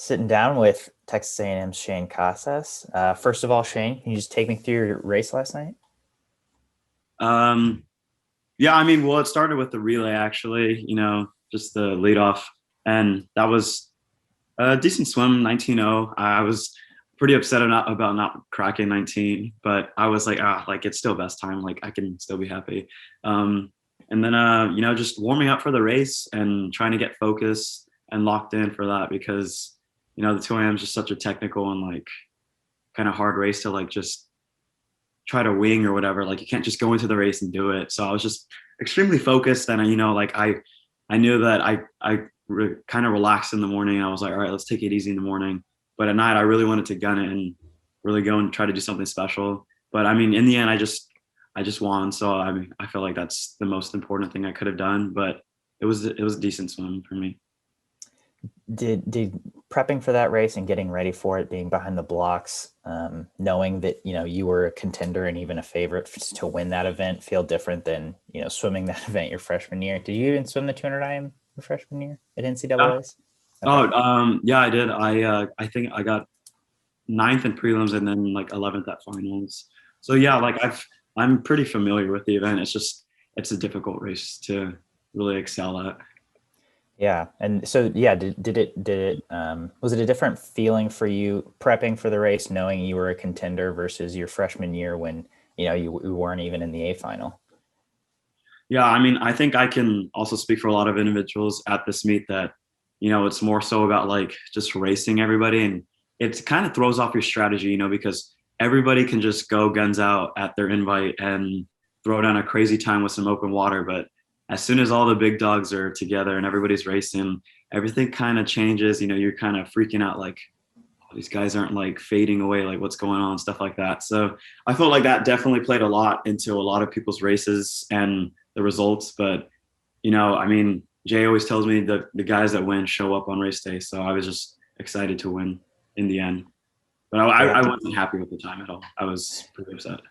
Sitting down with Texas A&M's Shaine Casas. First of all, Shaine, can you just take me through your race last night? Um, yeah, well, it started with the relay actually, just the lead off, and that was a decent swim, 19.0. I was pretty upset about not cracking 19, but I was like, like it's still best time, like I can still be happy. Um, and then, just warming up for the race and trying to get focused and locked in for that because, the 2 a.m. is just such a technical and like kind of hard race to like just try to wing or whatever. Like you can't just go into the race and do it. So I was just extremely focused, and like I knew that I kind of relaxed in the morning. I was like, all right, let's take it easy in the morning. But at night, I really wanted to gun it and really go and try to do something special. But in the end, I just won. So I feel like that's the most important thing I could have done. But it was a decent swim for me. Did prepping for that race and getting ready for it, being behind the blocks, knowing that you were a contender and even a favorite to win that event, feel different than swimming that event your freshman year? Did you even swim the 200 IM your freshman year at Yeah. NCAA's? Okay. Oh, yeah, I did. I think I got ninth in prelims and then like 11th at finals. So yeah, like I'm pretty familiar with the event. It's a difficult race to really excel at. Yeah. And so, yeah, did it was it a different feeling for you prepping for the race, knowing you were a contender versus your freshman year when, you weren't even in the A final? Yeah, I think I can also speak for a lot of individuals at this meet that, it's more so about like just racing everybody, and it kind of throws off your strategy, because everybody can just go guns out at their invite and throw down a crazy time with some open water. But as soon as all the big dogs are together and everybody's racing, everything kind of changes. You're kind of freaking out like, oh, these guys aren't like fading away, like what's going on, stuff like that. So I felt like that definitely played a lot into a lot of people's races and the results. But Jay always tells me that the guys that win show up on race day. So I was just excited to win in the end. But Yeah. I wasn't happy with the time at all. I was pretty upset.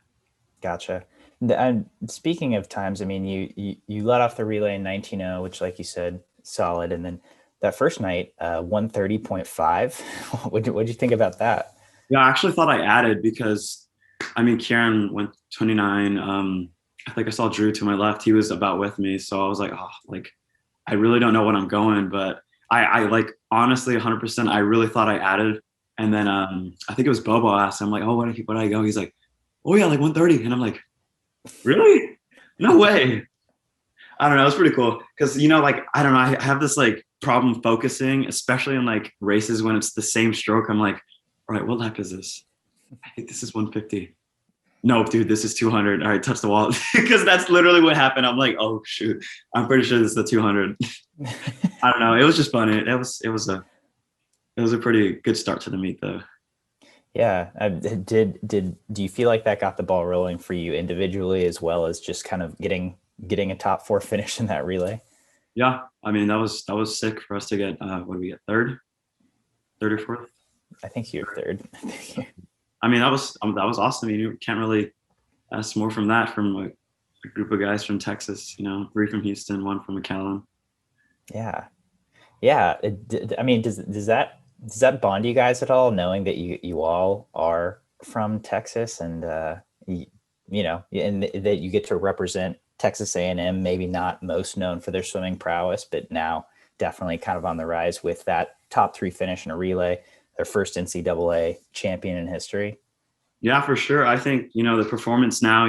Gotcha. And speaking of times, you let off the relay in 19.0, which, like you said, solid. And then that first night, 130.5. What'd you think about that? Yeah, I actually thought I added because, Kieran went 29. I think I saw Drew to my left. He was about with me. So I was like, oh, like, I really don't know what I'm going. But I like, honestly, 100%, I really thought I added. And then I think it was Bobo asked, I'm like, oh, what did I go? He's like, oh, yeah, like 130. And I'm like, really? No way. I don't know. It's pretty cool because like I don't know. I have this like problem focusing, especially in like races when it's the same stroke. I'm like, all right, what lap is this? I think this is 150. No, dude, this is 200. All right, touch the wall because that's literally what happened. I'm like, oh shoot, I'm pretty sure this is the 200. I don't know. It was just funny. It was a pretty good start to the meet though. Yeah. Do you feel like that got the ball rolling for you individually as well as just kind of getting a top four finish in that relay? Yeah, that was sick for us to get. What did we get? Third or fourth? I think you're third. That was awesome. You can't really ask more from that from a group of guys from Texas. 3 from Houston, 1 from McAllen. Yeah. Yeah. Does that bond you guys at all, knowing that you all are from Texas and and that you get to represent Texas A&M, maybe not most known for their swimming prowess, but now definitely kind of on the rise with that top three finish in a relay, their first NCAA champion in history. Yeah, for sure. I think the performance now.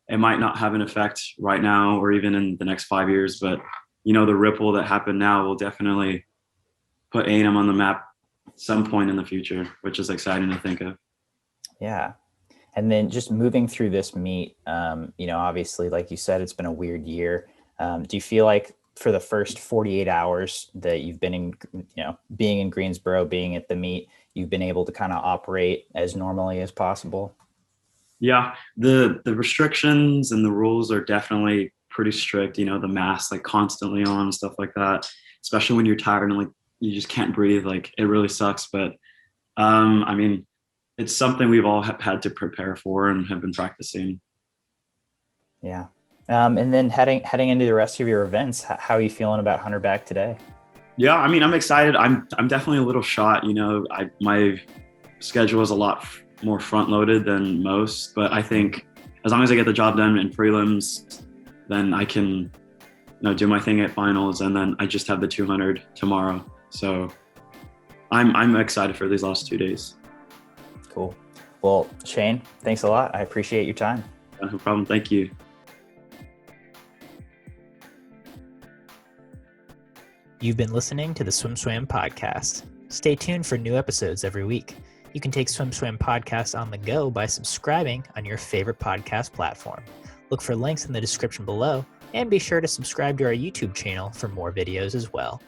It might not have an effect right now or even in the next 5 years, but the ripple that happened now will definitely put A&M on the map some point in the future, which is exciting to think of. Yeah. And then just moving through this meet, obviously, like you said, it's been a weird year. Do you feel like for the first 48 hours that you've been in, being in Greensboro, being at the meet, you've been able to kind of operate as normally as possible? Yeah, the restrictions and the rules are definitely pretty strict. The mask like constantly on and stuff like that, especially when you're tired and like you just can't breathe. Like it really sucks. But um, I mean, it's something we've all had to prepare for and have been practicing. Yeah. And then heading into the rest of your events, how are you feeling about Hunter back today? Yeah, I mean, I'm excited. I'm definitely a little shot. My schedule is a lot more front loaded than most, but I think as long as I get the job done in prelims, then I can do my thing at finals, and then I just have the 200 tomorrow. So I'm excited for these last 2 days. Cool. Well, Shaine, thanks a lot. I appreciate your time. No problem. Thank you. You've been listening to the SwimSwam podcast. Stay tuned for new episodes every week. You can take SwimSwam podcast on the go by subscribing on your favorite podcast platform. Look for links in the description below, and be sure to subscribe to our YouTube channel for more videos as well.